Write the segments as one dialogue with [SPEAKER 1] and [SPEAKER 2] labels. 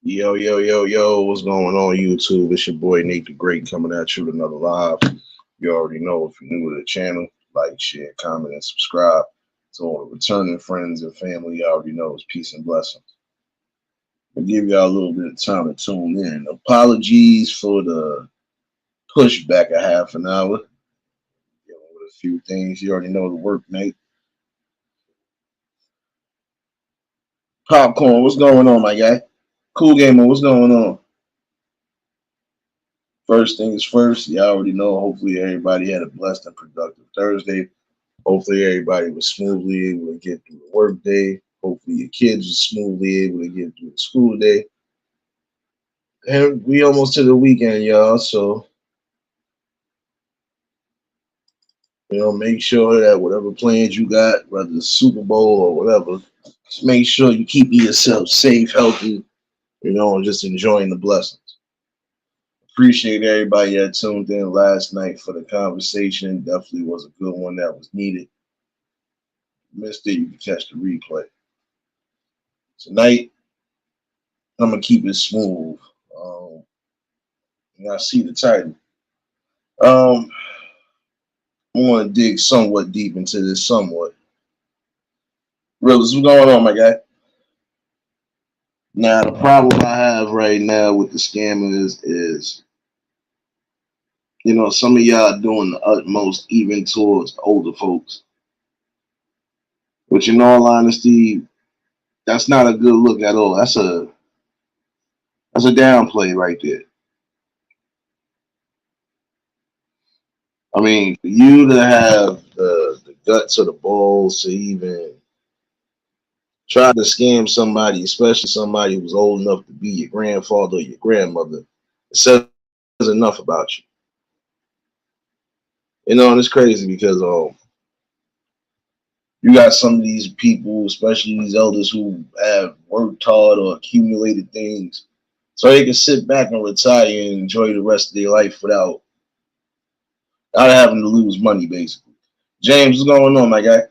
[SPEAKER 1] Yo, yo, yo, yo, what's going on, YouTube? It's your boy Nate the Great coming at you with another live. You already know if you're new to the channel, like, share, comment, and subscribe. To all the returning friends and family, you already know it's peace and blessings. I'll give y'all a little bit of time to tune in. Apologies for the pushback a half an hour. Dealing with a few things. You already know the work, Nate. Popcorn, what's going on, my guy? Cool Gamer, what's going on? First things first, you already know. Hopefully, everybody had a blessed and productive Thursday. Hopefully, everybody was smoothly able to get through the work day. Hopefully, your kids were smoothly able to get through the school day. And we almost to the weekend, y'all. So, make sure that whatever plans you got, whether it's Super Bowl or whatever, just make sure you keep yourself safe, healthy, and just enjoying the blessings. Appreciate everybody that tuned in last night for the conversation. Definitely was a good one that was needed. Missed it, you can catch the replay. Tonight, I'm gonna keep it smooth. I see the title. Um, I want to dig somewhat deep into this. Somewhat. Rivers, what's going on, my guy? Now, the problem I have right now with the scammers is, some of y'all doing the utmost, even towards older folks. Which, in all honesty, that's not a good look at all. That's a downplay right there. I mean, for you to have the guts or the balls to even try to scam somebody, especially somebody who's old enough to be your grandfather or your grandmother, it says enough about you. And it's crazy because you got some of these people, especially these elders who have worked hard or accumulated things, so they can sit back and retire and enjoy the rest of their life without having to lose money, basically. James, what's going on, my guy?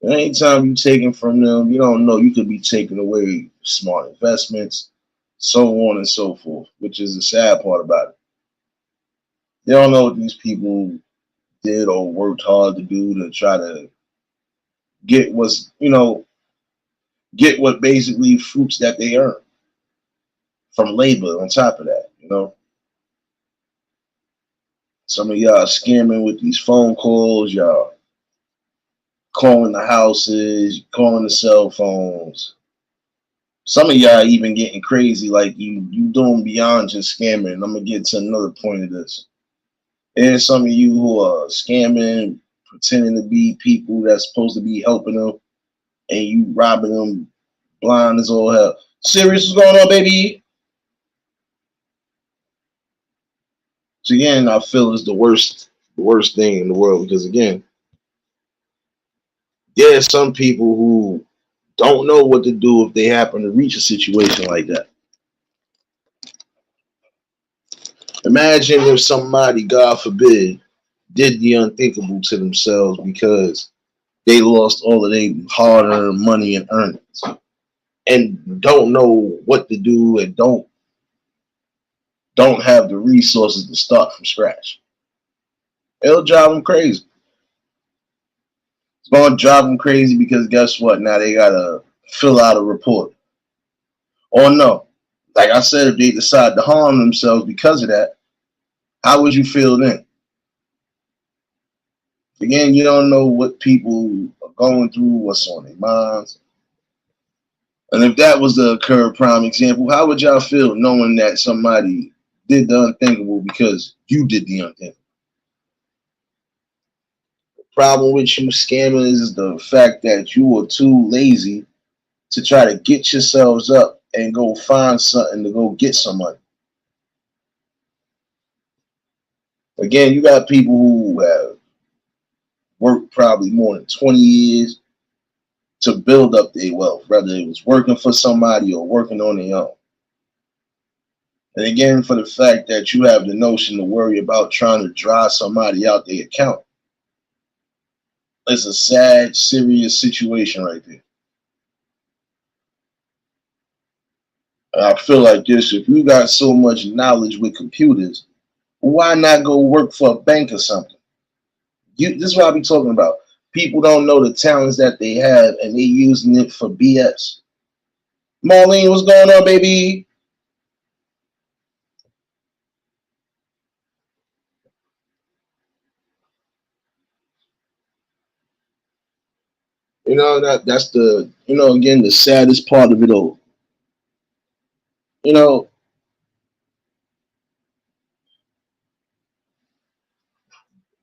[SPEAKER 1] Anytime you taking from them, you don't know you could be taking away smart investments, so on and so forth, which is the sad part about it. They don't know what these people did or worked hard to do to try to get get what basically fruits that they earn from labor on top of that. Some of y'all scamming with these phone calls, y'all calling the houses, calling the cell phones. Some of y'all even getting crazy, like you doing beyond just scamming. I'm gonna get to another point of this. There's some of you who are scamming, pretending to be people that's supposed to be helping them, and you robbing them blind as all hell. Serious, what's going on, baby? So again, I feel it's the worst thing in the world because again, there's some people who don't know what to do if they happen to reach a situation like that. Imagine if somebody, God forbid, did the unthinkable to themselves because they lost all of their hard-earned money and earnings and don't know what to do and don't have the resources to start from scratch. It'll drive them crazy. It's going to drive them crazy because guess what? Now they got to fill out a report. Or no. Like I said, if they decide to harm themselves because of that, how would you feel then? Again, you don't know what people are going through, what's on their minds. And if that was the current prime example, how would y'all feel knowing that somebody did the unthinkable because you did the unthinkable? The problem with you scammers is the fact that you are too lazy to try to get yourselves up and go find something to go get some money. Again, you got people who have worked probably more than 20 years to build up their wealth, whether it was working for somebody or working on their own. And again, for the fact that you have the notion to worry about trying to draw somebody out their account, it's a sad, serious situation right there. I feel like this: if you got so much knowledge with computers, why not go work for a bank or something? This is what I be talking about. People don't know the talents that they have, and they using it for BS. Marlene, what's going on, baby? That's the again the saddest part of it all. You know,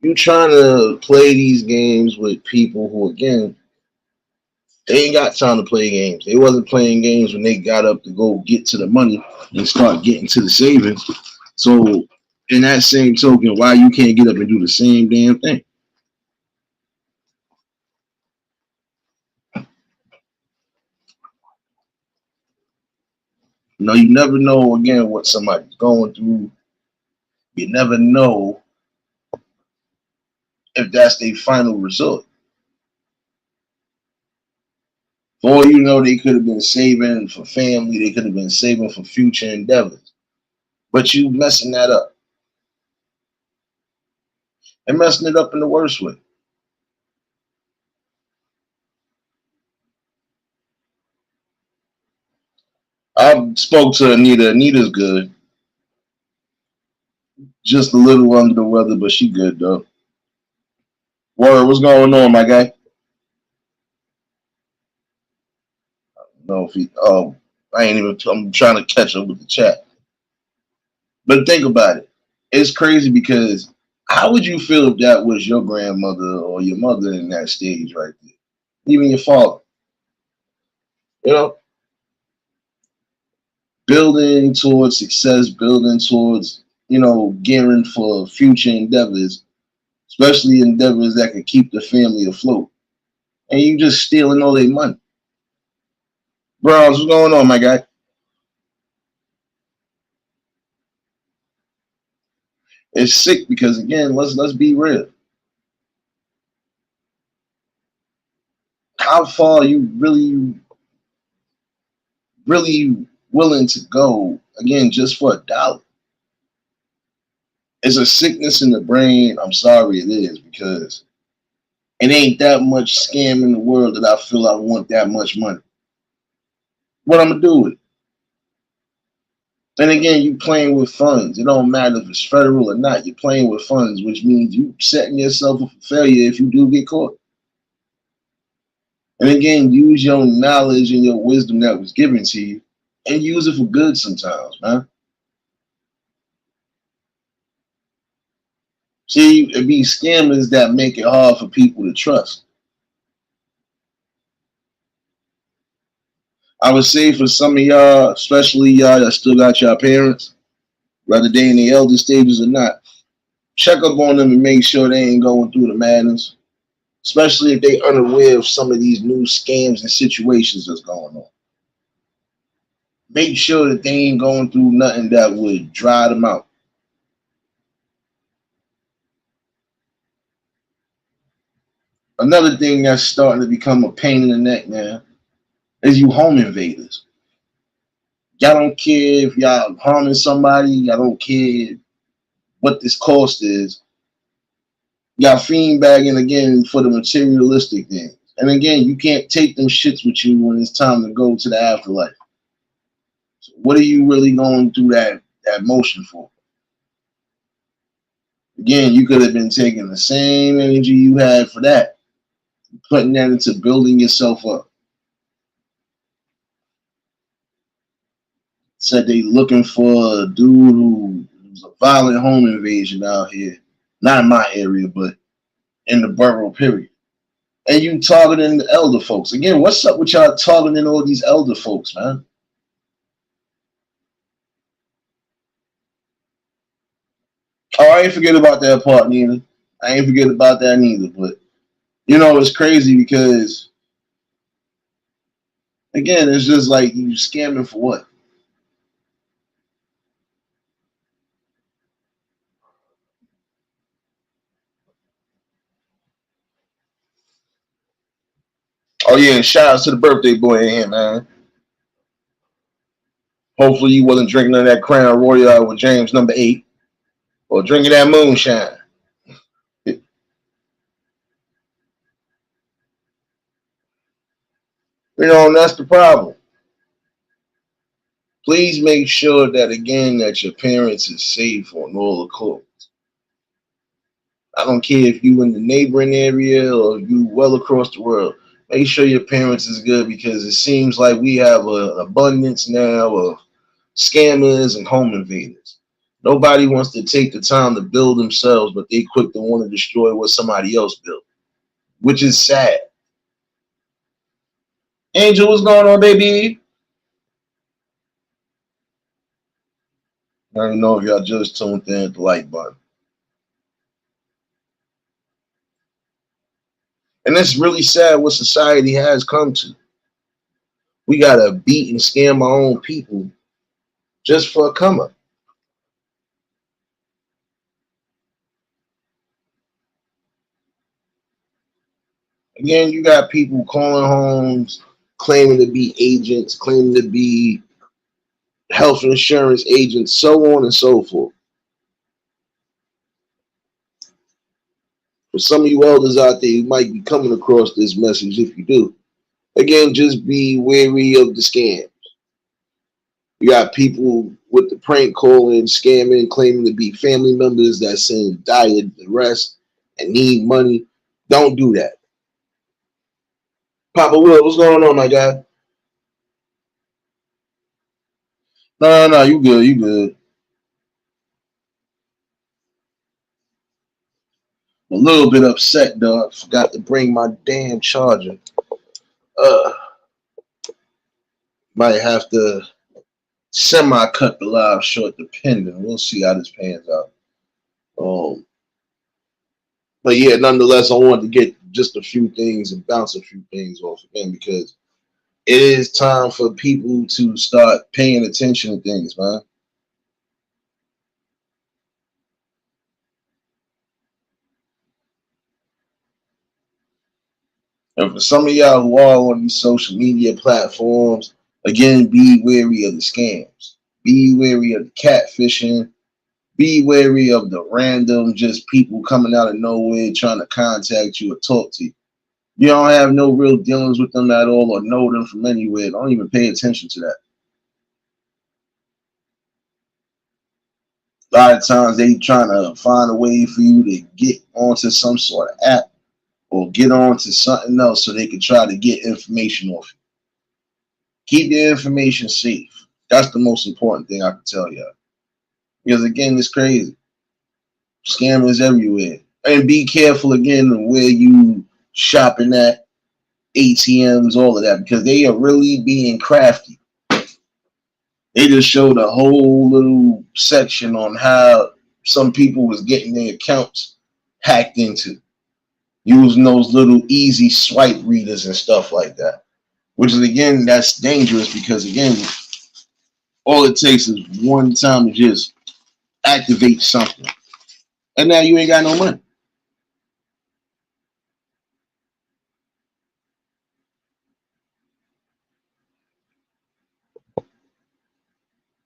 [SPEAKER 1] you trying to play these games with people who again they ain't got time to play games. They wasn't playing games when they got up to go get to the money and start getting to the savings. So in that same token, why you can't get up and do the same damn thing? You never know again what somebody's going through. You never know if that's their final result. For all you know, they could have been saving for family, they could have been saving for future endeavors. But you messing that up. And messing it up in the worst way. I spoke to Anita. Anita's good. Just a little under the weather, but she good though. Word, what's going on, my guy? No, if he, oh, I ain't even. I'm trying to catch up with the chat. But think about it. It's crazy because how would you feel if that was your grandmother or your mother in that stage right there? Even your father. You know, building towards success, building towards gearing for future endeavors, especially endeavors that can keep the family afloat. And you just stealing all their money. Browns, what's going on, my guy? It's sick because again, let's be real. How far are you really willing to go again just for $1? It's a sickness in the brain. I'm sorry it is because it ain't that much scam in the world that I feel I want that much money. What I'm gonna do with it? And again, you playing with funds. It don't matter if it's federal or not. You're playing with funds, which means you setting yourself up for failure if you do get caught. And again, use your knowledge and your wisdom that was given to you and use it for good sometimes, man. See, it be scammers that make it hard for people to trust. I would say for some of y'all, especially y'all that still got your parents, whether they in the elder stages or not, check up on them and make sure they ain't going through the madness, especially if they unaware of some of these new scams and situations that's going on. Make sure that they ain't going through nothing that would dry them out. Another thing that's starting to become a pain in the neck, man, is you home invaders. Y'all don't care if y'all harming somebody. Y'all don't care what this cost is. Y'all fiend bagging again for the materialistic things. And again, you can't take them shits with you when it's time to go to the afterlife. So what are you really going through that motion for? Again, you could have been taking the same energy you had for that, putting that into building yourself up. Said they looking for a dude who's a violent home invasion out here. Not in my area, but in the borough, period. And you targeting the elder folks. Again, what's up with y'all targeting all these elder folks, man? Oh, I ain't forget about that part neither. I ain't forget about that neither. But it's crazy because again, it's just like you scamming for what? Oh yeah, shout out to the birthday boy in here, man. Hopefully you wasn't drinking none of that Crown Royal with James #8 or drinking that moonshine. And that's the problem. Please make sure that again that your parents is safe on all accounts. I don't care if you in the neighboring area or you well across the world. Make sure your parents is good because it seems like we have an abundance now of scammers and home invaders. Nobody wants to take the time to build themselves, but they quick to want to destroy what somebody else built, which is sad. Angel, what's going on, baby? I don't know if y'all just tuned in at the like button. And it's really sad what society has come to. We gotta beat and scam our own people just for a come up. Again, you got people calling homes, claiming to be agents, claiming to be health insurance agents, so on and so forth. For some of you elders out there, you might be coming across this message. If you do, again, just be wary of the scam. You got people with the prank calling, scamming, claiming to be family members that's in dire duress and need money. Don't do that. Papa Will, what's going on, my guy? No, no, you good, you good. A little bit upset though. I forgot to bring my damn charger. Uh, might have to semi cut the live short, depending. We'll see how this pans out. Um, but yeah, nonetheless, I wanted to get just a few things and bounce a few things off again because it is time for people to start paying attention to things, man. And for some of y'all who are on these social media platforms, again, be wary of the scams. Be wary of the catfishing. Be wary of the random just people coming out of nowhere trying to contact you or talk to you. You don't have no real dealings with them at all or know them from anywhere. Don't even pay attention to that. A lot of times they trying to find a way for you to get onto some sort of app or get onto something else so they can try to get information off you. Keep your information safe. That's the most important thing I can tell y'all. Because again, it's crazy. Scammers everywhere. And be careful again where you shopping at, ATMs, all of that, because they are really being crafty. They just showed a whole little section on how some people was getting their accounts hacked into using those little easy swipe readers and stuff like that. Which is again, that's dangerous because again, all it takes is one time to just activate something, and now you ain't got no money.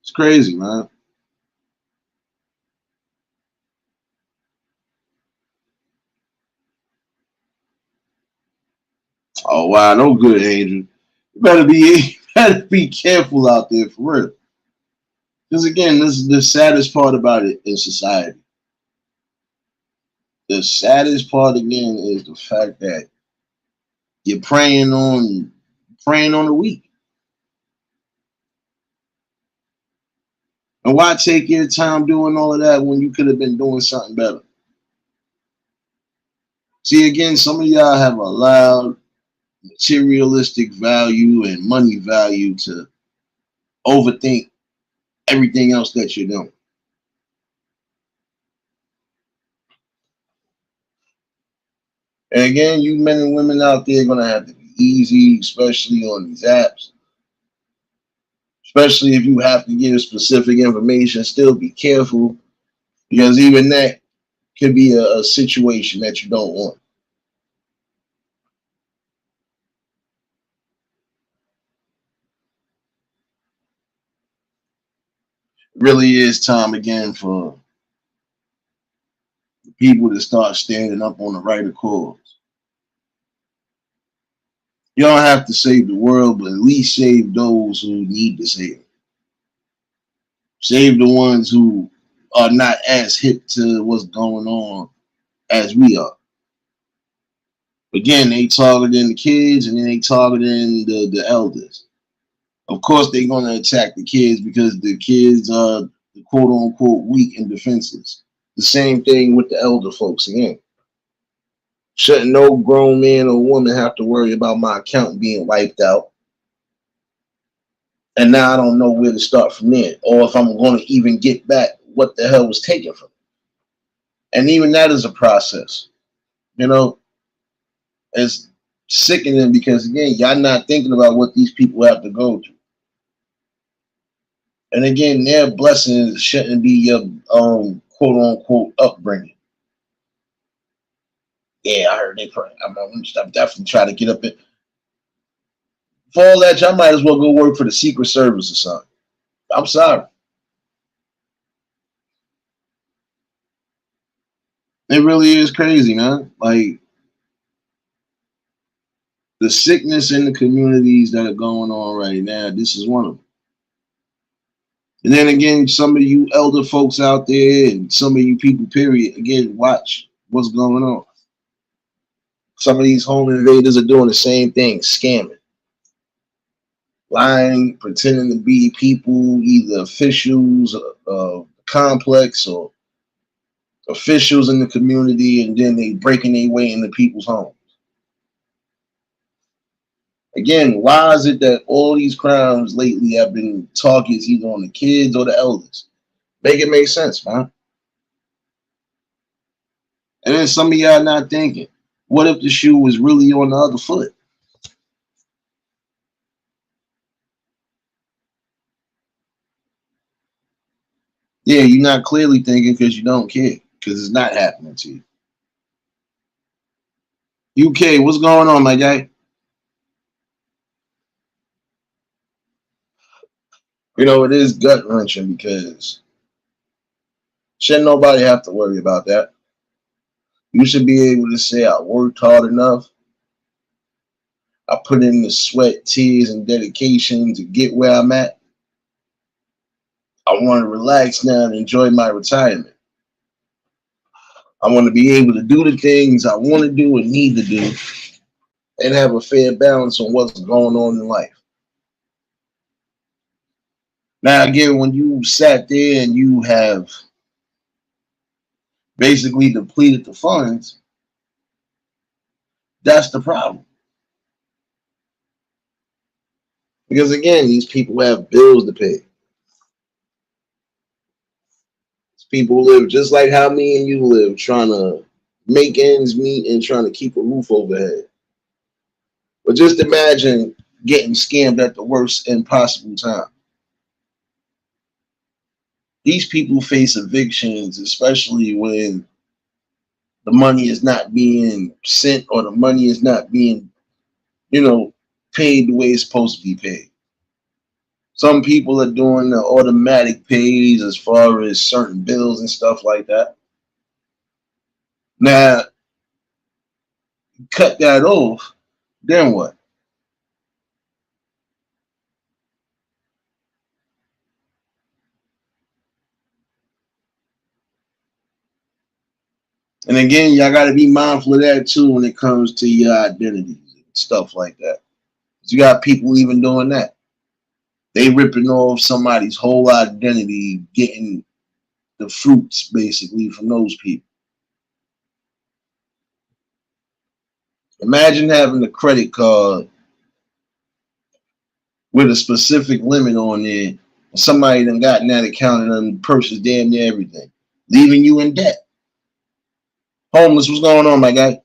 [SPEAKER 1] It's crazy, man. Oh wow, no good, Angel. You better be you better be careful out there for real. Because again, this is the saddest part about it in society. The saddest part again is the fact that you're preying on the weak. And why take your time doing all of that when you could have been doing something better? See, again, some of y'all have allowed materialistic value and money value to overthink everything else that you're doing. And again, you men and women out there are gonna have to be easy, especially on these apps. Especially if you have to give specific information, still be careful because even that could be a situation that you don't want. Really is time again for people to start standing up on the right accord. You don't have to save the world, but at least save those who need to save. Save the ones who are not as hip to what's going on as we are. Again, they targeting the kids and then they targeting the elders. Of course, they're going to attack the kids because the kids are the quote unquote weak and defenseless. The same thing with the elder folks again. Shouldn't no grown man or woman have to worry about my account being wiped out? And now I don't know where to start from there, or if I'm going to even get back what the hell was taken from me. And even that is a process. You know, it's sickening because again, y'all not thinking about what these people have to go through. And again, their blessings shouldn't be your quote unquote upbringing. Yeah, I heard they pray. I'm definitely trying to get up in. For all that, y'all might as well go work for the Secret Service or something. I'm sorry. It really is crazy, man. Like the sickness in the communities that are going on right now, this is one of them. And then again, some of you elder folks out there and some of you people, period, again, watch what's going on. Some of these home invaders are doing the same thing, scamming, lying, pretending to be people, either officials, complex, or officials in the community, and then they breaking their way into people's homes. Again, why is it that all these crimes lately have been targets either on the kids or the elders? Make it make sense, man. And then some of y'all not thinking, what if the shoe was really on the other foot? Yeah, you're not clearly thinking because you don't care, because it's not happening to you. UK, what's going on, my guy? You know, it is gut wrenching because shouldn't nobody have to worry about that. You should be able to say, I worked hard enough. I put in the sweat, tears, and dedication to get where I'm at. I want to relax now and enjoy my retirement. I want to be able to do the things I want to do and need to do and have a fair balance on what's going on in life. Now, again, when you sat there and you have basically depleted the funds, that's the problem. Because again, these people have bills to pay. These people live just like how me and you live, trying to make ends meet and trying to keep a roof overhead. But just imagine getting scammed at the worst impossible time. These people face evictions, especially when the money is not being sent or the money is not being, you know, paid the way it's supposed to be paid. Some people are doing the automatic pays as far as certain bills and stuff like that. Now, cut that off, then what? And again, y'all got to be mindful of that too when it comes to your identities and stuff like that. You got people even doing that. They ripping off somebody's whole identity, getting the fruits basically from those people. Imagine having a credit card with a specific limit on there, and somebody done gotten that account and done purchased damn near everything, leaving you in debt. Homeless, what's going on, my guy?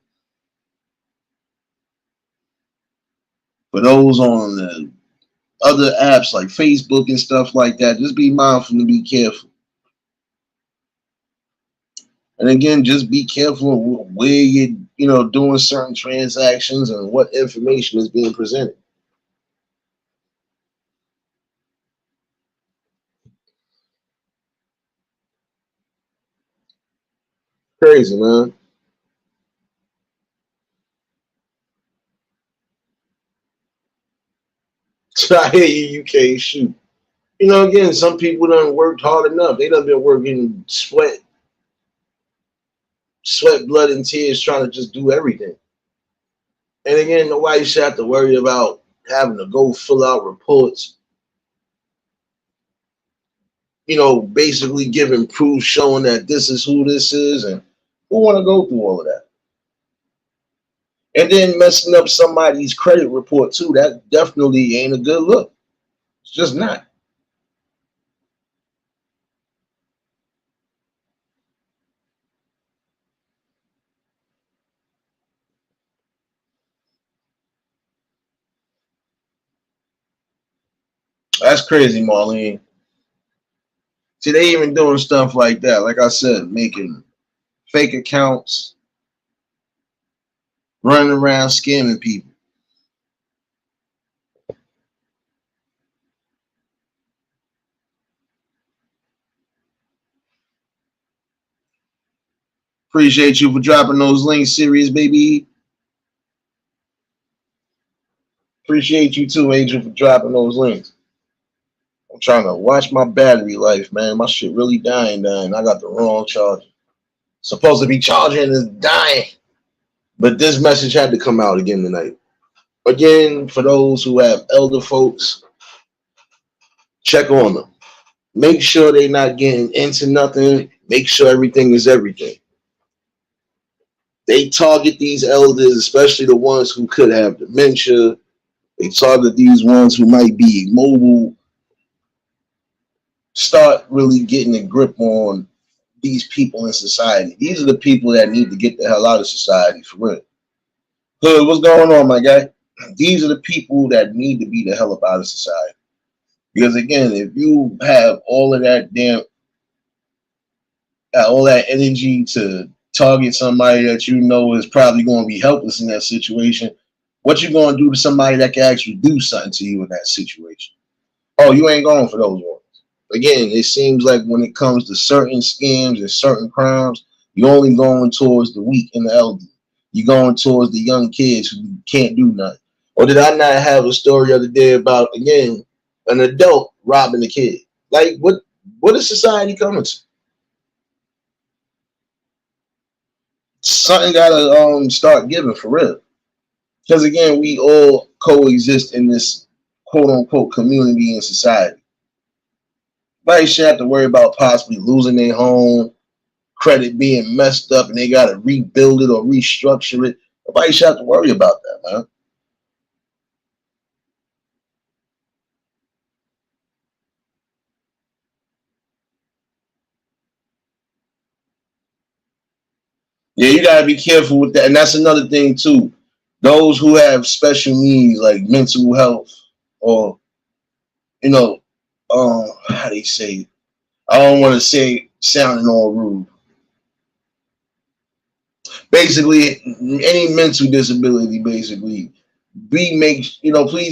[SPEAKER 1] For those on the other apps like Facebook and stuff like that, just be mindful and be careful. And again, just be careful where you're doing certain transactions and what information is being presented. Crazy, man. So I hear you, you can't shoot. You know, again, some people done worked hard enough. They done been working sweat, blood, and tears trying to just do everything. And again, nobody should have to worry about having to go fill out reports, basically giving proof showing that this is who this is, and who want to go through all of that? And then messing up somebody's credit report too, that definitely ain't a good look. It's just not. That's crazy, Marlene. See, they even doing stuff like that. Like I said, making fake accounts, running around scamming people. Appreciate you for dropping those links, serious baby. Appreciate you too, Angel, for dropping those links. I'm trying to watch my battery life, man. My shit really dying. I got the wrong charger. Supposed to be charging and it's dying. But this message had to come out again tonight. Again, for those who have elder folks, check on them. Make sure they're not getting into nothing. Make sure everything is everything. They target these elders, especially the ones who could have dementia. They target these ones who might be immobile. Start really getting a grip on these people in society. These are the people that need to get the hell out of society for real. Hood, what's going on, my guy? These are the people that need to be the hell up out of society. Because again, if you have all that energy to target somebody that you know is probably going to be helpless in that situation, what you going to do to somebody that can actually do something to you in that situation? Oh, you ain't going for those ones. Again, it seems like when it comes to certain scams and certain crimes, you're only going towards the weak and the elderly. You're going towards the young kids who can't do nothing. Or did I not have a story the other day about, again, an adult robbing a kid? Like, what is society coming to? Something gotta start giving for real. Because again, we all coexist in this quote unquote community and society. Nobody should have to worry about possibly losing their home, credit being messed up, and they gotta rebuild it or restructure it. Nobody should have to worry about that, man. Yeah, you gotta be careful with that. And that's another thing too. Those who have special needs like mental health or you know, how do you say it? I don't want to say sounding all rude. Basically, any mental disability, basically, please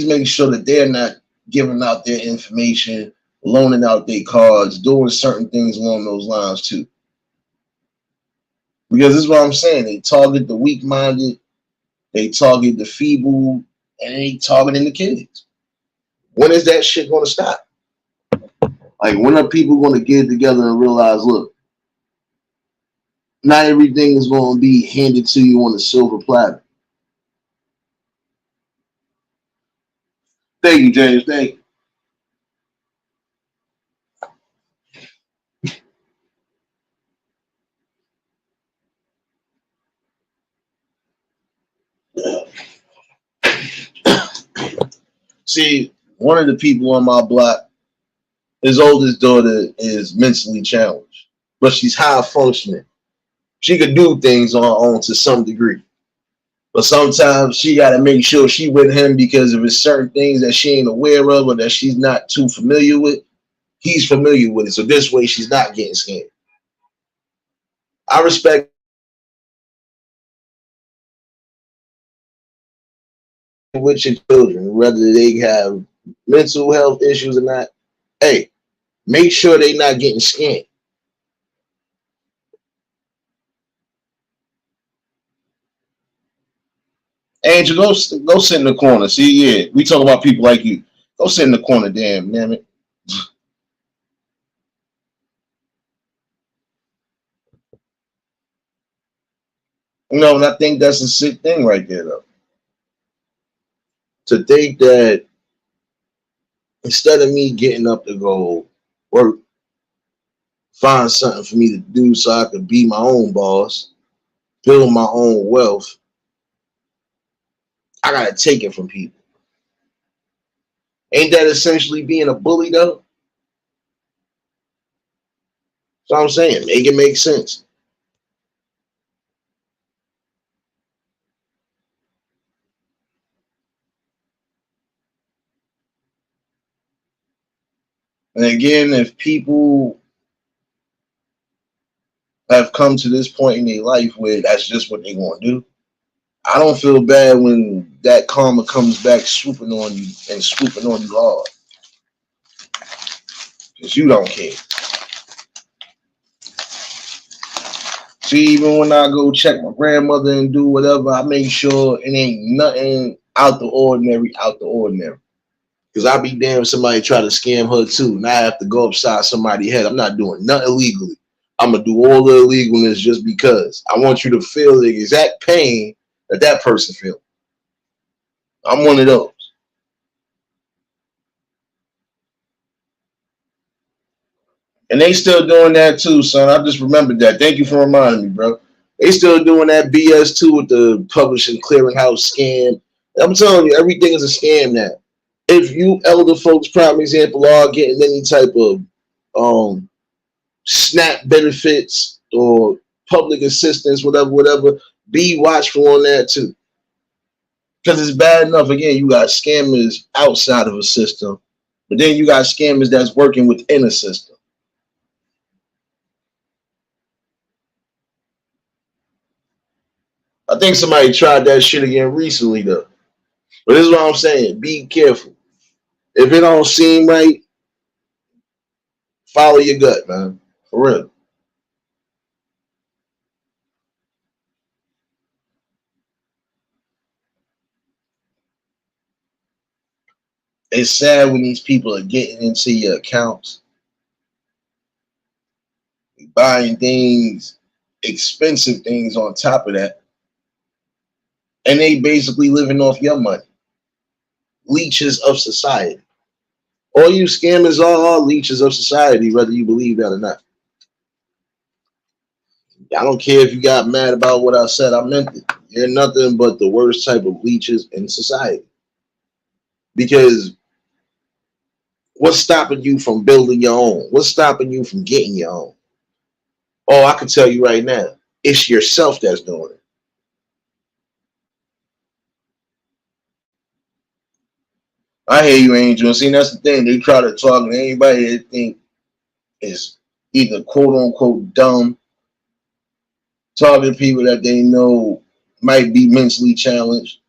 [SPEAKER 1] make sure that they're not giving out their information, loaning out their cards, doing certain things along those lines too. Because this is what I'm saying. They target the weak minded, they target the feeble, and they targeting the kids. When is that shit gonna stop? Like when are people gonna get together and realize, look, not everything is gonna be handed to you on a silver platter. Thank you, James. Thank you. See, one of the people on my block, his oldest daughter is mentally challenged, but she's high functioning. She could do things on her own to some degree. But sometimes she got to make sure she with him because if it's certain things that she ain't aware of or that she's not too familiar with, he's familiar with it. So this way she's not getting scared. I respect with your children, whether they have mental health issues or not. Hey, make sure they not getting scammed. Angel, go sit in the corner. See, yeah, we talk about people like you. Go sit in the corner, damn it. You know, and I think that's a sick thing right there, though. To think that instead of me getting up to go work, find something for me to do so I could be my own boss, build my own wealth, I gotta take it from people. Ain't that essentially being a bully though? So I'm saying, make it make sense. And again, if people have come to this point in their life where that's just what they want to do, I don't feel bad when that karma comes back swooping on you and swooping on you hard. Because you don't care. See, even when I go check my grandmother and do whatever, I make sure it ain't nothing out the ordinary, out the ordinary. Because I be damned if somebody try to scam her too, and I have to go upside somebody's head. I'm not doing nothing illegally. I'm gonna do all the illegalness just because I want you to feel the exact pain that that person feels. I'm one of those. And they still doing that too, son. I just remembered that. Thank you for reminding me, bro. They still doing that BS too with the publishing clearinghouse scam. I'm telling you, everything is a scam now. If you elder folks, prime example, are getting any type of um SNAP benefits or public assistance, whatever, be watchful on that too. Because it's bad enough, again, you got scammers outside of a system, but then you got scammers that's working within a system. I think somebody tried that shit again recently though. But this is what I'm saying. Be careful. If it don't seem right, follow your gut, man. For real. It's sad when these people are getting into your accounts, buying things, expensive things on top of that, and they basically living off your money. Leeches of society. All you scammers are leeches of society, whether you believe that or not. I don't care if you got mad about what I said. I meant it. You're nothing but the worst type of leeches in society. Because what's stopping you from building your own? What's stopping you from getting your own? Oh, I can tell you right now, it's yourself that's doing it. I hear you, Angel. See, that's the thing. They try to talk to anybody they think is either quote unquote dumb, talking to people that they know might be mentally challenged,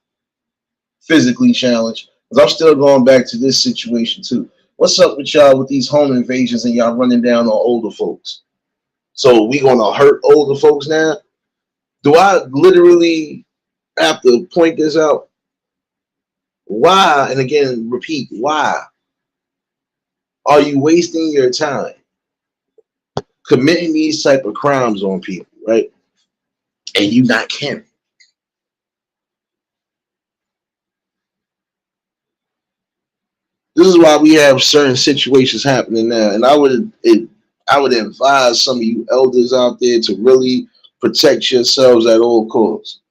[SPEAKER 1] physically challenged. Because I'm still going back to this situation too. What's up with y'all with these home invasions and y'all running down on older folks? So we gonna hurt older folks now? Do I literally have to point this out? Why? And again, repeat, why are you wasting your time committing these type of crimes on people, right? And you not caring? This is why we have certain situations happening now, and I would advise some of you elders out there to really protect yourselves at all costs.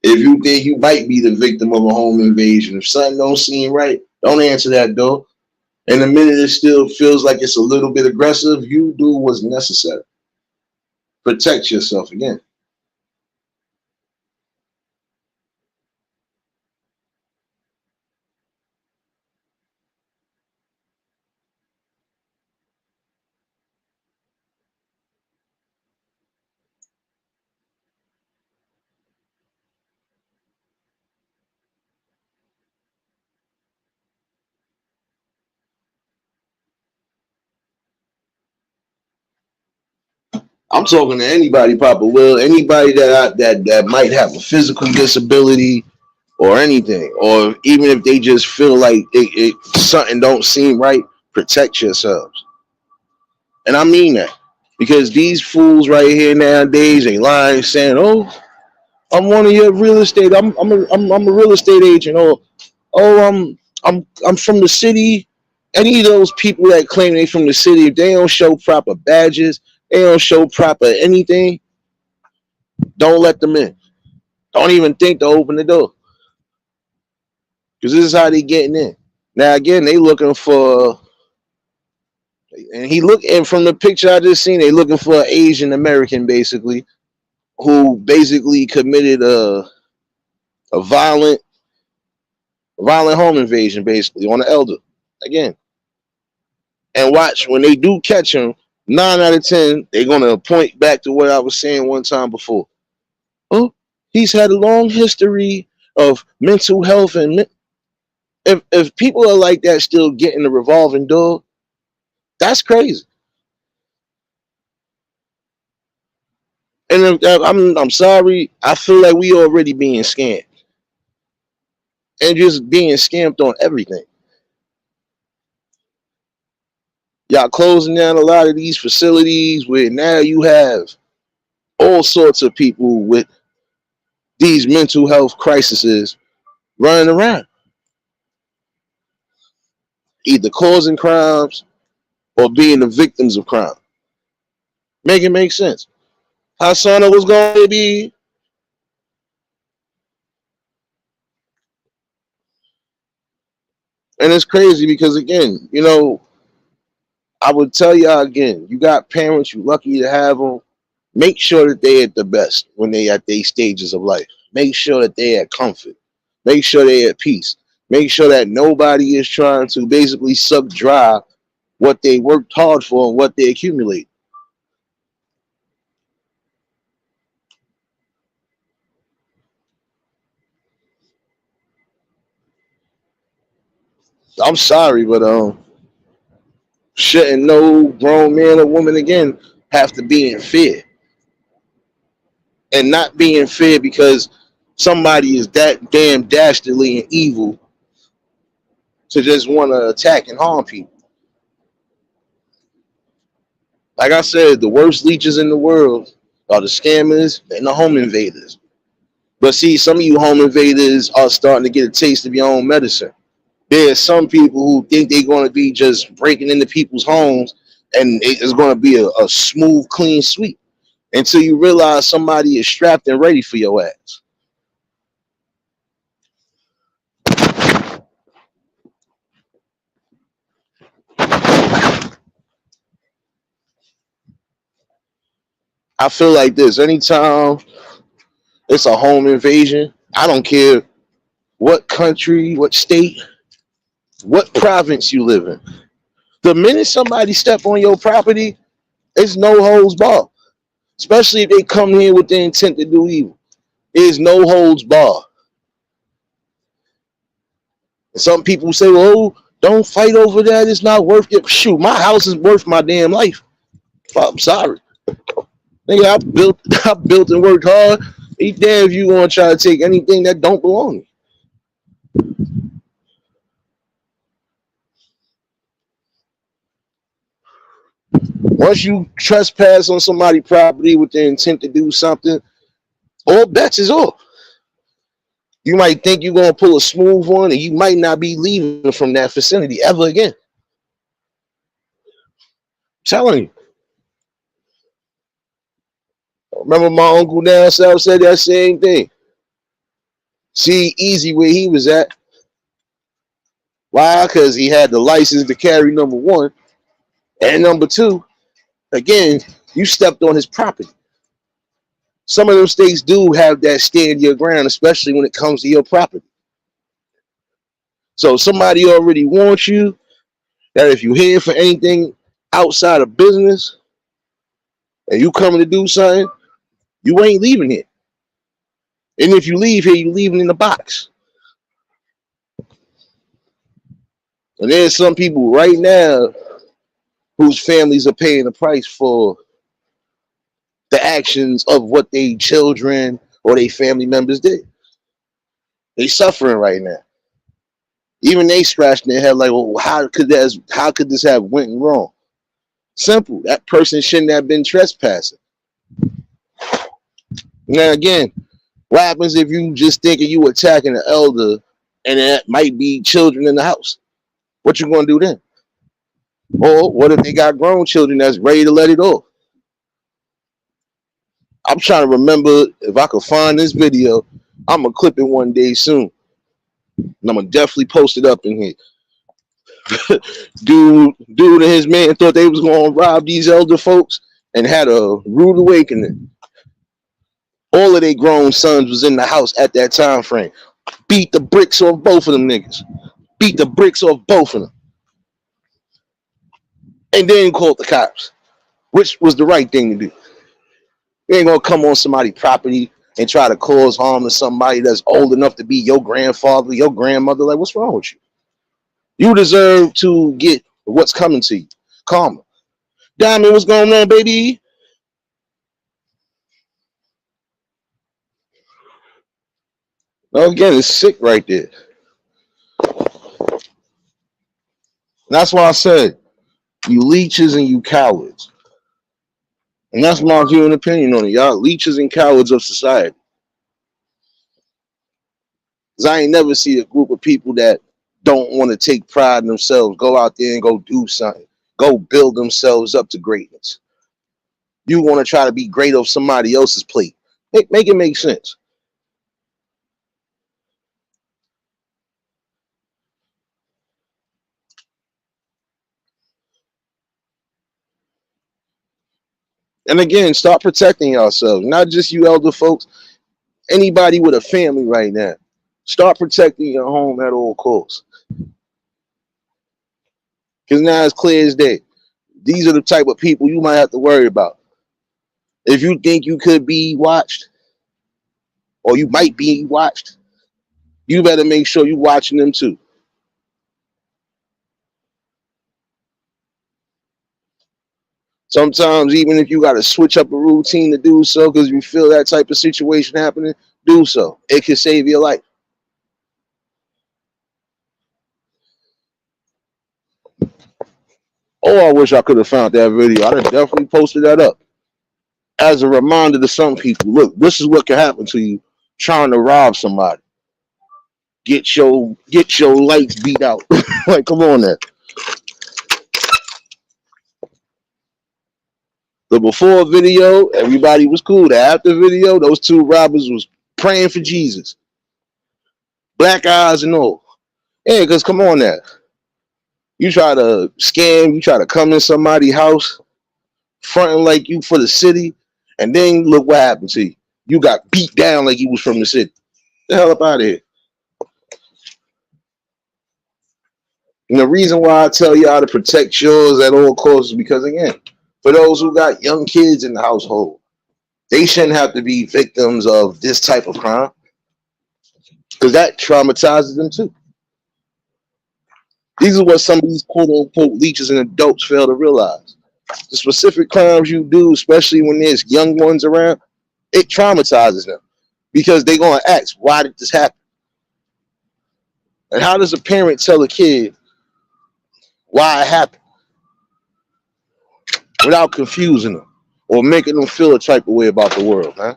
[SPEAKER 1] If you think you might be the victim of a home invasion, if something don't seem right, don't answer that door. And the minute it still feels like it's a little bit aggressive, you do what's necessary. Protect yourself again. I'm talking to anybody, Papa Will, anybody that might have a physical disability or anything, or even if they just feel like something don't seem right, protect yourselves. And I mean that, because these fools right here nowadays ain't lying, saying, "Oh, I'm one of your real estate. I'm a real estate agent." Or, "Oh, I'm from the city." Any of those people that claim they from the city, if they don't show proper badges, they don't show proper anything, don't let them in. Don't even think to open the door, because this is how they getting in. Now again, they looking for, and from the picture I just seen, they looking for an Asian American basically, who basically committed a violent home invasion basically on the elder again. And watch, when they do catch him, 9 out of 10 they're gonna point back to what I was saying one time before. Oh, he's had a long history of mental health, and if people are like that still getting the revolving door, that's crazy. And I'm sorry, I feel like we already being scammed, and just being scammed on everything. Y'all closing down a lot of these facilities where now you have all sorts of people with these mental health crises running around, either causing crimes or being the victims of crime. Make it make sense. Hasana was going to be, and it's crazy because again, I would tell y'all again, you got parents, you lucky to have them. Make sure that they at the best when they at these stages of life. Make sure that they at comfort. Make sure they at peace. Make sure that nobody is trying to basically suck dry what they worked hard for and what they accumulate. I'm sorry, but shouldn't no grown man or woman again have to be in fear, and not be in fear because somebody is that damn dastardly and evil to just want to attack and harm people. Like I said, the worst leeches in the world are the scammers and the home invaders. But see, some of you home invaders are starting to get a taste of your own medicine. There's some people who think they're going to be just breaking into people's homes and it's going to be a smooth, clean sweep until you realize somebody is strapped and ready for your ass. I feel like this. Anytime it's a home invasion, I don't care what country, what state, what province you live in. The minute somebody step on your property, it's no holds barred. Especially if they come here with the intent to do evil. There's no holds barred. And some people say, "Well, oh, don't fight over that. It's not worth it." Shoot, my house is worth my damn life. I'm sorry. Nigga, I built and worked hard. Be damn if you gonna try to take anything that don't belong. Once you trespass on somebody's property with the intent to do something, all bets is off. You might think you're gonna pull a smooth one, and you might not be leaving from that vicinity ever again. I'm telling you. Remember my uncle down south said that same thing. See, easy where he was at. Why? Because he had the license to carry, number one. And number two, again, you stepped on his property. Some of them states do have that stand your ground, especially when it comes to your property. So somebody already wants you that if you're here for anything outside of business and you coming to do something, you ain't leaving it. And if you leave here, you leaving in the box. And there's some people right now whose families are paying the price for the actions of what they children or their family members did.
[SPEAKER 2] They suffering right now. Even they scratching their head like, well, how could this have went wrong? Simple. That person shouldn't have been trespassing. Now again, what happens if you just thinking you attacking an elder and that might be children in the house? What you gonna do then? Or what if they got grown children that's ready to let it off? I'm trying to remember if I could find this video. I'm gonna clip it one day soon, and I'm gonna definitely post it up in here. Dude, and his man thought they was gonna rob these elder folks and had a rude awakening. All of their grown sons was in the house at that time frame. Beat the bricks off both of them niggas. Beat the bricks off both of them, and then called the cops, which was the right thing to do. You ain't gonna come on somebody's property and try to cause harm to somebody that's old enough to be your grandfather, your grandmother. Like, what's wrong with you? You deserve to get what's coming to you. Karma. Diamond, what's going on, baby? Now, again, it's sick right there. And that's why I said, you leeches and you cowards. And that's my view and opinion on it. Y'all leeches and cowards of society. Because I ain't never see a group of people that don't want to take pride in themselves, go out there and go do something, go build themselves up to greatness. You want to try to be great off somebody else's plate. Make it make sense. And again, start protecting yourselves. Not just you elder folks, anybody with a family right now. Start protecting your home at all costs. Because now it's clear as day. These are the type of people you might have to worry about. If you think you could be watched, or you might be watched, you better make sure you're watching them too. Sometimes, even if you got to switch up a routine to do so because you feel that type of situation happening, do so. It can save your life. Oh, I wish I could have found that video. I'd have definitely posted that up as a reminder to some people. Look, this is what can happen to you trying to rob somebody. Get your lights beat out. Like, come on there. The before video, everybody was cool. The after video, those two robbers was praying for Jesus. Black eyes and all. Yeah, because come on there. You try to scam, you try to come in somebody's house, fronting like you for the city, and then look what happened to you. You got beat down like you was from the city. Get the hell up out of here. And the reason why I tell y'all to protect yours at all costs is because, again, for those who got young kids in the household, they shouldn't have to be victims of this type of crime because that traumatizes them too. These are what some of these quote unquote leeches and adults fail to realize. The specific crimes you do, especially when there's young ones around, it traumatizes them because they're going to ask, why did this happen? And how does a parent tell a kid why it happened without confusing them or making them feel a type of way about the world, man?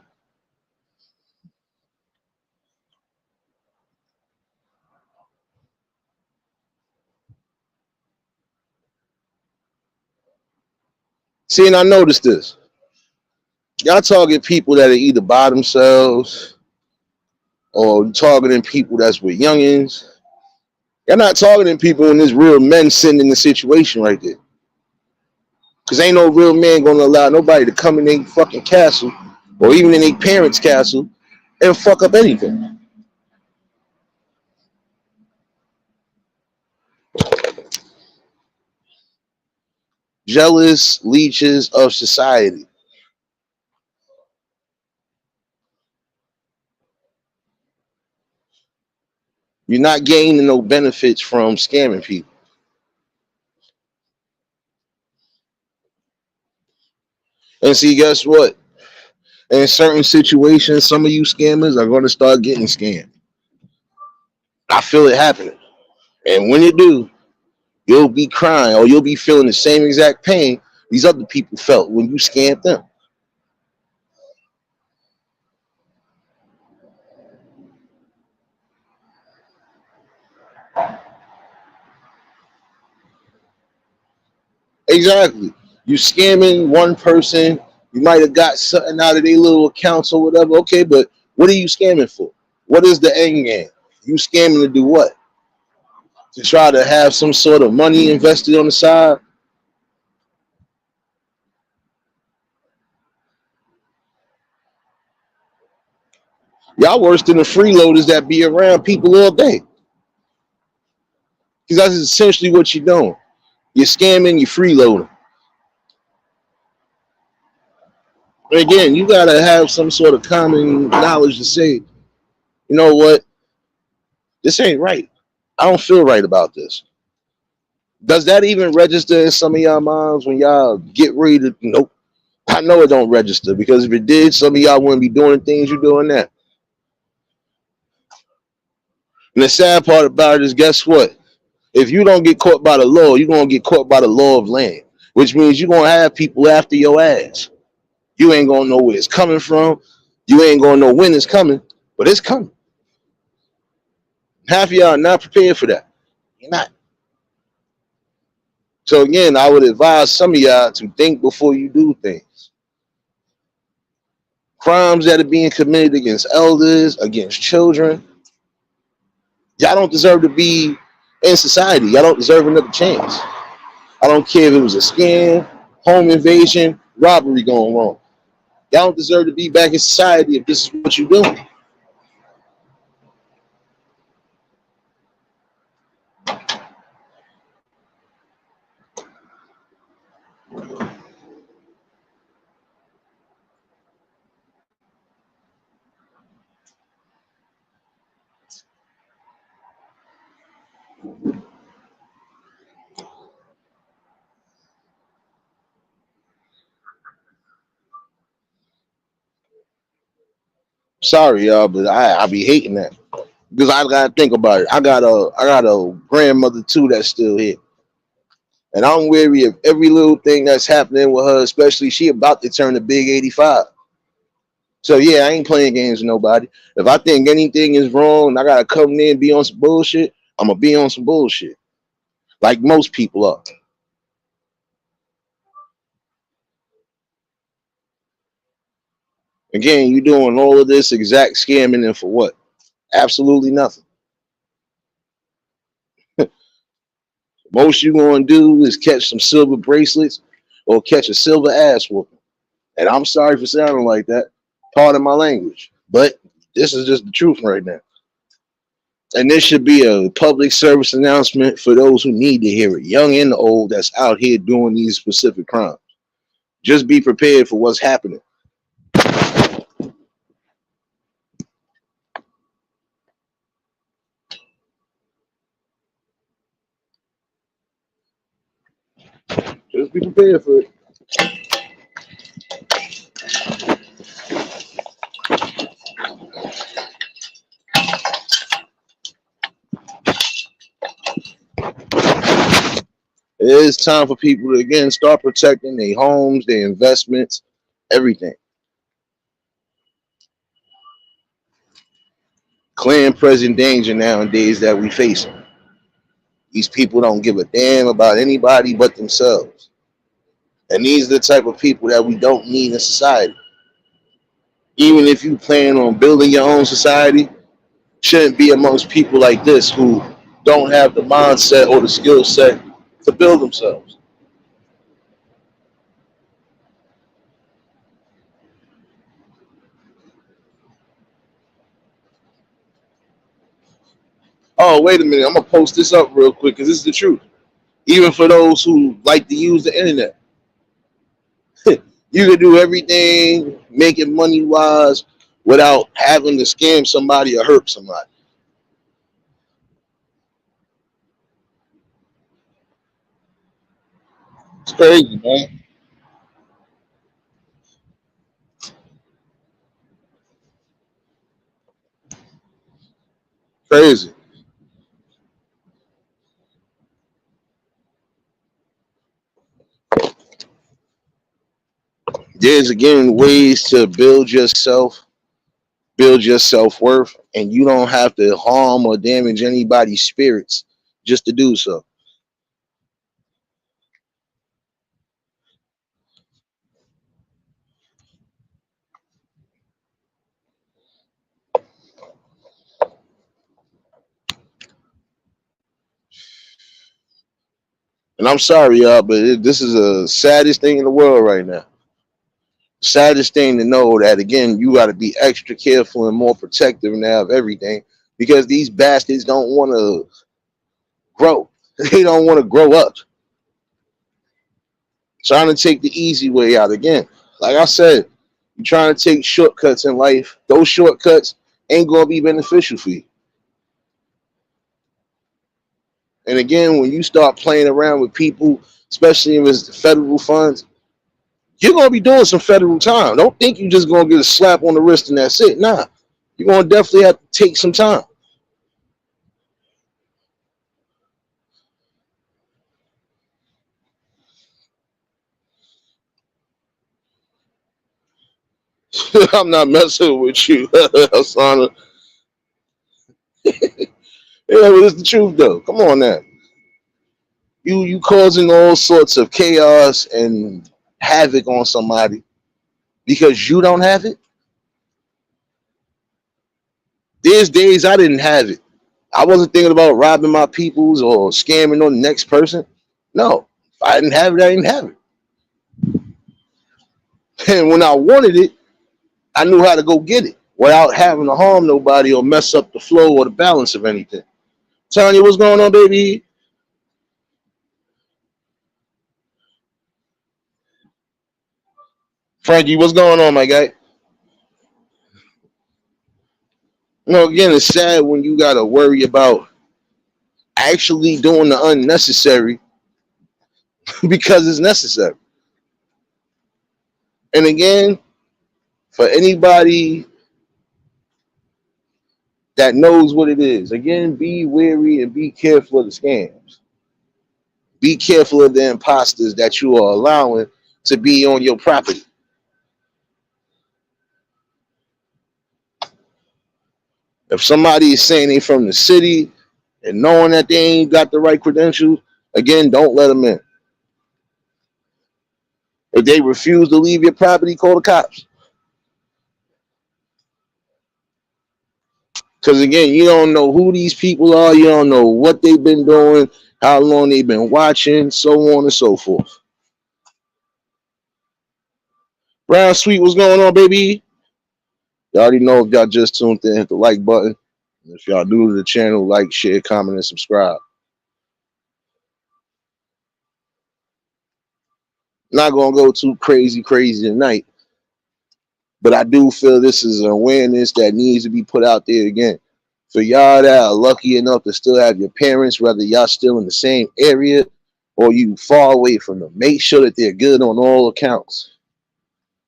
[SPEAKER 2] See, and I noticed this. Y'all target people that are either by themselves or targeting people that's with youngins. You're not targeting people when there's real men sitting in the situation right there. Because ain't no real man going to allow nobody to come in their fucking castle or even in their parents' castle and fuck up anything. Jealous leeches of society. You're not gaining no benefits from scamming people. And see, guess what? In certain situations, some of you scammers are going to start getting scammed. I feel it happening. And when it do, you'll be crying or you'll be feeling the same exact pain these other people felt when you scammed them. Exactly. You scamming one person, you might have got something out of their little accounts or whatever. Okay, but what are you scamming for? What is the end game? You scamming to do what? To try to have some sort of money invested on the side? Y'all worse than the freeloaders that be around people all day. Because that's essentially what you're doing. You're scamming, you're freeloading. And again, you gotta have some sort of common knowledge to say, you know what, this ain't right. I don't feel right about this. Does that even register in some of y'all minds when y'all get ready to? Nope. I know it don't register because if it did, some of y'all wouldn't be doing the things you're doing now. And the sad part about it is, guess what? If you don't get caught by the law, you're gonna get caught by the law of land, which means you're gonna have people after your ass. You ain't gonna know where it's coming from. You ain't gonna know when it's coming, but it's coming. Half of y'all are not prepared for that. You're not. So again, I would advise some of y'all to think before you do things. Crimes that are being committed against elders, against children, y'all don't deserve to be in society. Y'all don't deserve another chance. I don't care if it was a scam, home invasion, robbery going wrong. Y'all don't deserve to be back in society if this is what you're doing. Sorry, y'all, but I be hating that because I gotta think about it. I got a grandmother too that's still here, and I'm wary of every little thing that's happening with her. Especially she about to turn the big 85. So yeah, I ain't playing games with nobody. If I think anything is wrong and I gotta come in and be on some bullshit, I'm gonna be on some bullshit, like most people are. Again, you doing all of this exact scamming and for what? Absolutely nothing. Most you gonna do is catch some silver bracelets or catch a silver ass whooping. And I'm sorry for sounding like that. Pardon my language, but this is just the truth right now. And this should be a public service announcement for those who need to hear it, young and old, that's out here doing these specific crimes. Just be prepared for what's happening. Just be prepared for it. It is time for people to again start protecting their homes, their investments, everything. Clear and present danger nowadays that we facing. These people don't give a damn about anybody but themselves. And these are the type of people that we don't need in society. Even if you plan on building your own society, shouldn't be amongst people like this who don't have the mindset or the skill set to build themselves. Oh, wait a minute. I'm going to post this up real quick because this is the truth. Even for those who like to use the internet, you can do everything making money wise without having to scam somebody or hurt somebody. It's crazy, man. Crazy. There's again ways to build yourself, build your self-worth, and you don't have to harm or damage anybody's spirits just to do so. And I'm sorry, y'all, but this is the saddest thing in the world right now. Saddest thing to know that again, you got to be extra careful and more protective now of everything because these bastards don't want to grow. They don't want to grow up. Trying to take the easy way out again. Like I said, you're trying to take shortcuts in life. Those shortcuts ain't gonna be beneficial for you. And again, when you start playing around with people, especially if it's federal funds, you're gonna be doing some federal time. Don't think you're just gonna get a slap on the wrist and that's it. Nah, you're gonna definitely have to take some time. I'm not messing with you, Asana. Yeah, but it's the truth though. Come on now. You causing all sorts of chaos and havoc on somebody because you don't have it. There's days I didn't have it. I wasn't thinking about robbing my peoples or scamming on the next person. No, if I didn't have it, I didn't have it. And when I wanted it, I knew how to go get it without having to harm nobody or mess up the flow or the balance of anything. Tanya, what's going on, baby? Frankie, what's going on, my guy? Again, it's sad when you got to worry about actually doing the unnecessary because it's necessary. And again, for anybody that knows what it is, again, be wary and be careful of the scams. Be careful of the imposters that you are allowing to be on your property. If somebody is saying they from the city and knowing that they ain't got the right credentials, again, don't let them in. If they refuse to leave your property, call the cops. Because again, you don't know who these people are. You don't know what they've been doing, how long they've been watching, so on and so forth. Brown Sweet, what's going on, baby? You already know if y'all just tuned in, hit the like button. If y'all new to the channel, like, share, comment, and subscribe. Not gonna go too crazy tonight, but I do feel this is an awareness that needs to be put out there again. For y'all that are lucky enough to still have your parents, whether y'all still in the same area or you far away from them, make sure that they're good on all accounts.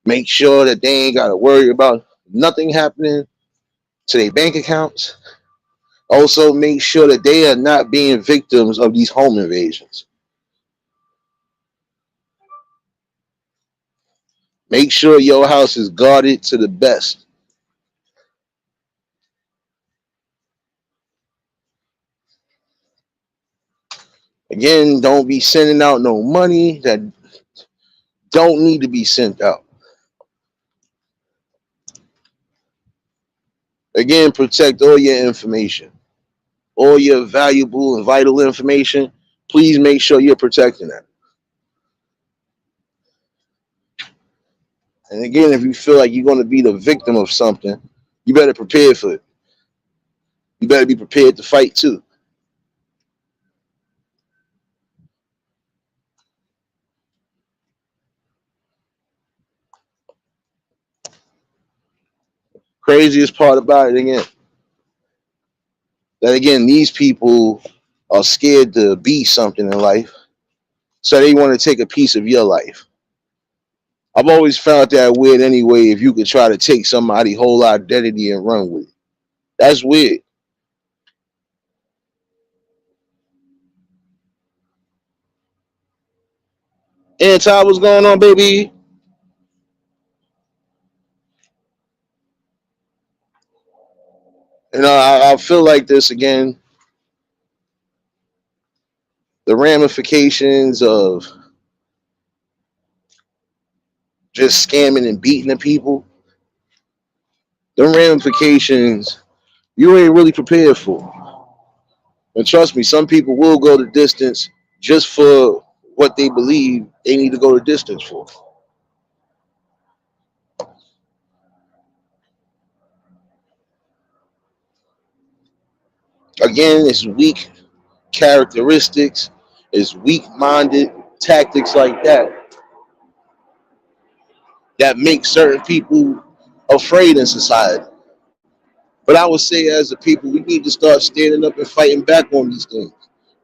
[SPEAKER 2] Make sure that they ain't got to worry about nothing happening to their bank accounts. Also, make sure that they are not being victims of these home invasions. Make sure your house is guarded to the best. Again, don't be sending out no money that don't need to be sent out. Again, protect all your information, all your valuable and vital information. Please make sure you're protecting that. And again, if you feel like you're going to be the victim of something, you better prepare for it. You better be prepared to fight too. Craziest part about it again, that again, these people are scared to be something in life, so they want to take a piece of your life. I've always found that weird anyway. If you could try to take somebody's whole identity and run with it, that's weird. Anti, what's going on, baby? I feel like this again. The ramifications of just scamming and beating the people, the ramifications you ain't really prepared for. And trust me, some people will go the distance just for what they believe they need to go the distance for. Again, it's weak characteristics, it's weak-minded tactics like that make certain people afraid in society. But I would say, as a people, we need to start standing up and fighting back on these things.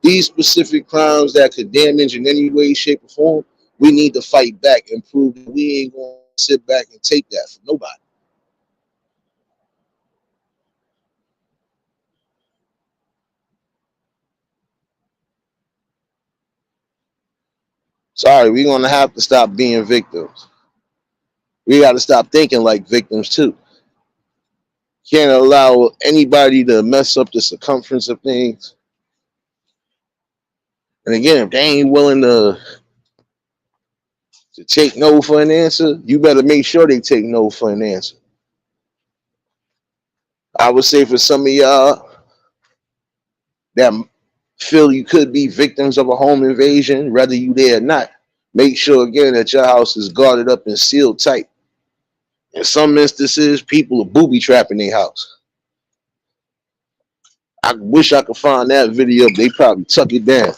[SPEAKER 2] These specific crimes that could damage in any way, shape, or form, we need to fight back and prove that we ain't going to sit back and take that from nobody. Sorry, we're going to have to stop being victims. We got to stop thinking like victims, too. Can't allow anybody to mess up the circumference of things. And again, if they ain't willing to take no for an answer, you better make sure they take no for an answer. I would say for some of y'all that feel you could be victims of a home invasion, whether you there or not, make sure again that your house is guarded up and sealed tight. In some instances, people are booby trapping their house. I wish I could find that video, but they probably tuck it down.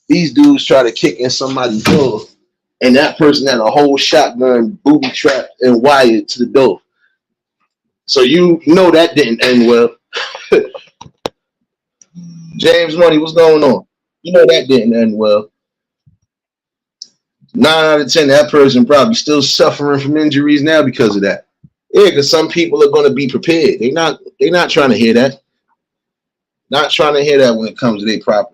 [SPEAKER 2] These dudes try to kick in somebody's door, and that person had a whole shotgun booby trapped and wired to the door. So you know that didn't end well. James Money, what's going on? You know that didn't end well. 9 out of 10, that person probably still suffering from injuries now because of that. Yeah, because some people are going to be prepared. They're not trying to hear that. Not trying to hear that when it comes to their property.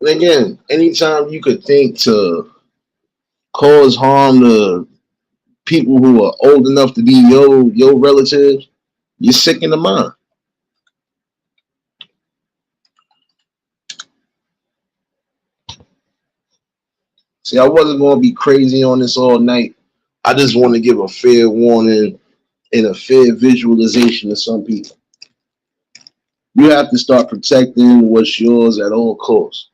[SPEAKER 2] And again, anytime you could think to cause harm to people who are old enough to be your relatives, you're sick in the mind. See, I wasn't going to be crazy on this all night. I just want to give a fair warning and a fair visualization to some people. You have to start protecting what's yours at all costs.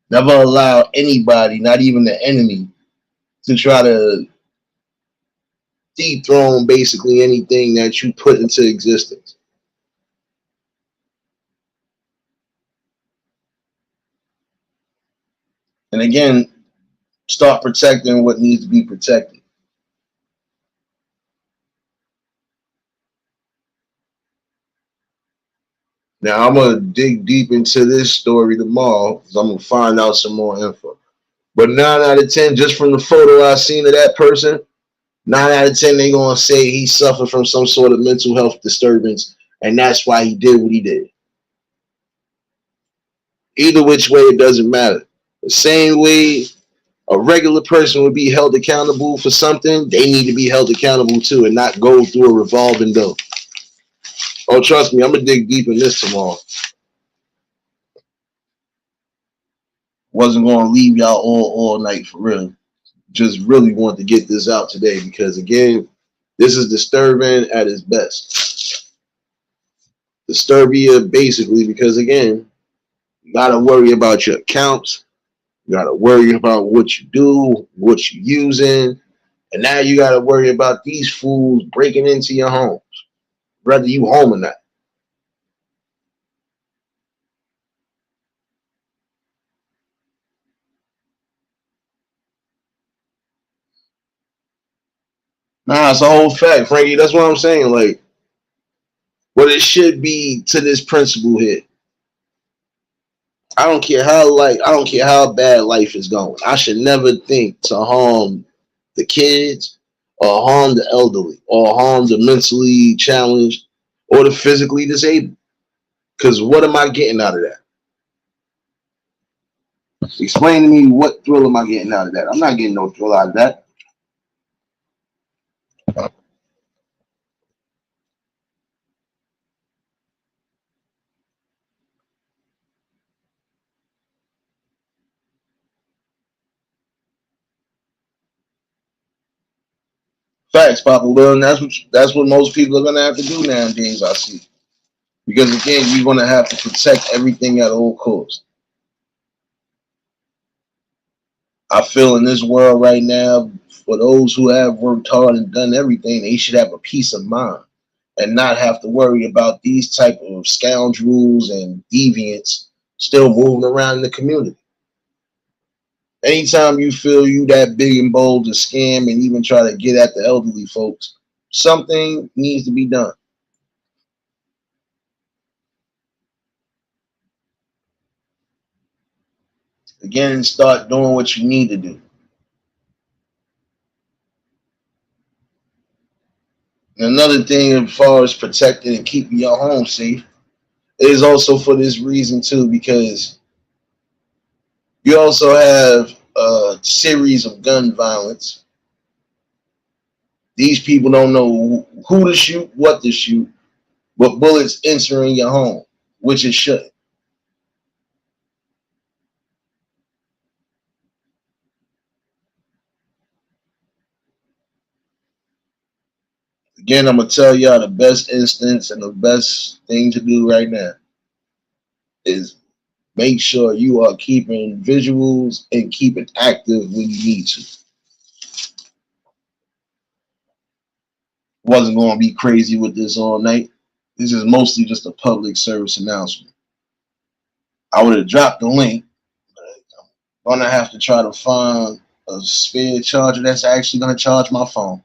[SPEAKER 2] Never allow anybody, not even the enemy, to try to dethrone basically anything that you put into existence. And again, start protecting what needs to be protected. Now I'm gonna dig deep into this story tomorrow because I'm gonna find out some more info. But 9 out of 10, just from the photo I seen of that person, 9 out of 10 they gonna say he suffered from some sort of mental health disturbance, and that's why he did what he did. Either which way, it doesn't matter. The same way a regular person would be held accountable for something, they need to be held accountable too, and not go through a revolving door. Oh, trust me, I'm gonna dig deep in this tomorrow. Wasn't gonna leave y'all all night for real. Just really want to get this out today because again, this is disturbing at its best. Disturbia basically because again, you gotta worry about your accounts, you gotta worry about what you do, what you're using, and now you gotta worry about these fools breaking into your homes, whether you home or not. Nah, it's a whole fact, Frankie. That's what I'm saying. Like, what it should be to this principle here. I don't care how bad life is going. I should never think to harm the kids or harm the elderly or harm the mentally challenged or the physically disabled. Because what am I getting out of that? Explain to me, what thrill am I getting out of that? I'm not getting no thrill out of that. Facts, Papa Will, and that's what most people are gonna have to do nowadays. I see, because again, you're gonna have to protect everything at all costs. I feel in this world right now, for those who have worked hard and done everything, they should have a peace of mind and not have to worry about these type of scoundrels and deviants still moving around in the community. Anytime you feel you that big and bold to scam and even try to get at the elderly folks, something needs to be done. Again, start doing what you need to do. And another thing, as far as protecting and keeping your home safe, is also for this reason too, because you also have a series of gun violence. These people don't know who to shoot, what to shoot, but bullets entering your home, which it shouldn't. Again, I'm gonna tell y'all the best instance and the best thing to do right now is make sure you are keeping visuals and keep it active when you need to. Wasn't going to be crazy with this all night. This is mostly just a public service announcement. I would have dropped the link, but I'm gonna have to try to find a spare charger that's actually gonna charge my phone.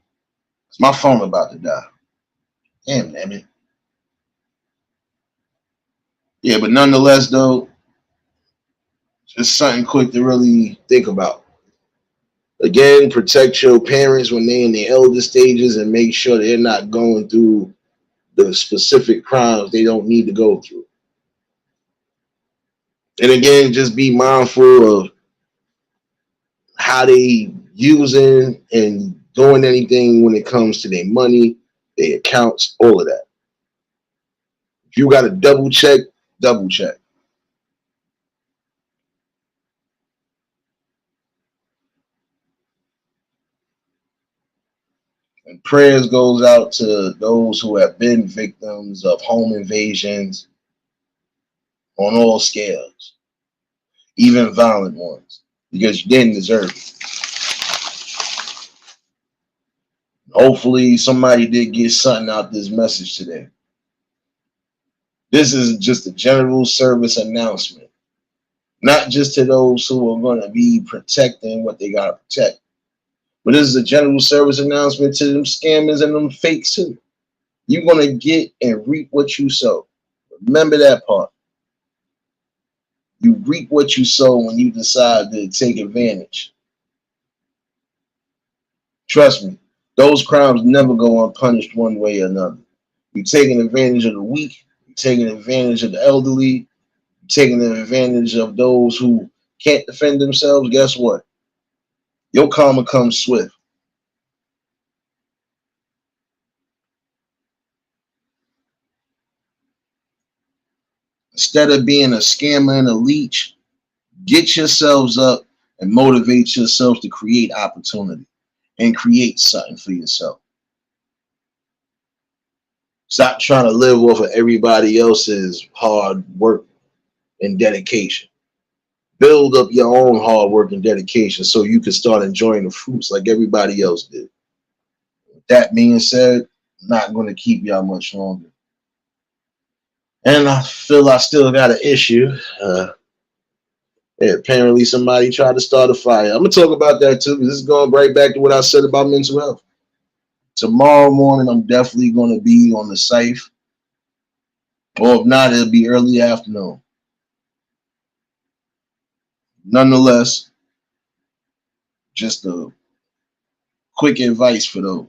[SPEAKER 2] 'Cause my phone about to die. Damn it. Yeah, but nonetheless though, just something quick to really think about. Again, protect your parents when they're in the elder stages and make sure they're not going through the specific crimes they don't need to go through. And again, just be mindful of how they using and doing anything when it comes to their money, their accounts, all of that. If you got to double check, double check. And prayers goes out to those who have been victims of home invasions on all scales, even violent ones, because you didn't deserve it. Hopefully, somebody did get something out this message today. This is just a general service announcement, not just to those who are going to be protecting what they got to protect, but this is a general service announcement to them scammers and them fakes too. You're going to get and reap what you sow. Remember that part. You reap what you sow when you decide to take advantage. Trust me, those crimes never go unpunished one way or another. You're taking advantage of the weak, you're taking advantage of the elderly, you're taking advantage of those who can't defend themselves. Guess what? Your karma comes swift. Instead of being a scammer and a leech, get yourselves up and motivate yourselves to create opportunity and create something for yourself. Stop trying to live off of everybody else's hard work and dedication. Build up your own hard work and dedication so you can start enjoying the fruits like everybody else did. With that being said, I'm not going to keep y'all much longer. And I feel I still got an issue. Yeah, apparently somebody tried to start a fire. I'm going to talk about that too, because this is going right back to what I said about mental health. Tomorrow morning, I'm definitely going to be on the safe. Or if not, it'll be early afternoon.
[SPEAKER 1] Nonetheless, just a quick advice for those.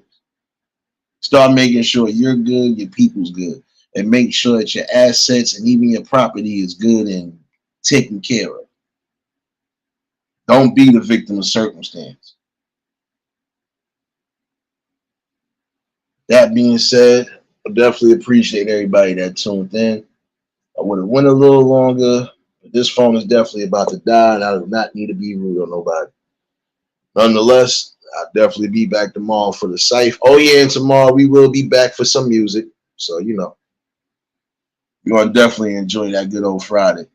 [SPEAKER 1] Start making sure you're good, your people's good, and make sure that your assets and even your property is good and taken care of. Don't be the victim of circumstance. That being said, I definitely appreciate everybody that tuned in. I would have went a little longer, but this phone is definitely about to die, and I do not need to be rude on nobody. Nonetheless, I'll definitely be back tomorrow for the Cypher. Oh yeah, and tomorrow we will be back for some music. So you're gonna definitely enjoy that good old Friday.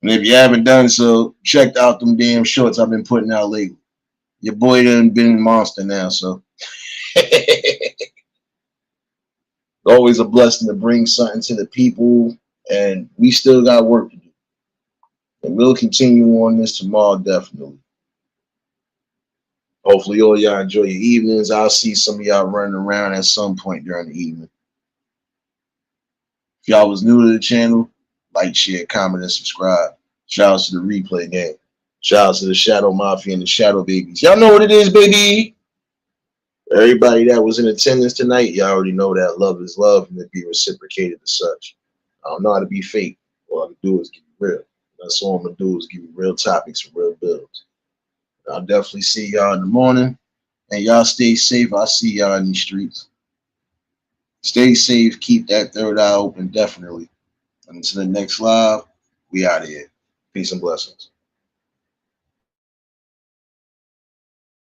[SPEAKER 1] And if you haven't done so, check out them damn shorts I've been putting out lately. Your boy done been a monster now, so always a blessing to bring something to the people, and we still got work to do. And we'll continue on this tomorrow, definitely. Hopefully all y'all enjoy your evenings. I'll see some of y'all running around at some point during the evening. If y'all was new to the channel, like, share, comment, and subscribe. Shout out to the replay game. Shout out to the Shadow Mafia and the Shadow Babies. Y'all know what it is, baby. Everybody that was in attendance tonight, y'all already know that love is love and it be reciprocated as such. I don't know how to be fake. All I can do is give you real. That's all I'm going to do is give you real topics and real bills. I'll definitely see y'all in the morning. And y'all stay safe. I'll see y'all in these streets. Stay safe. Keep that third eye open, definitely. And until the next live, we out of here. Peace and blessings.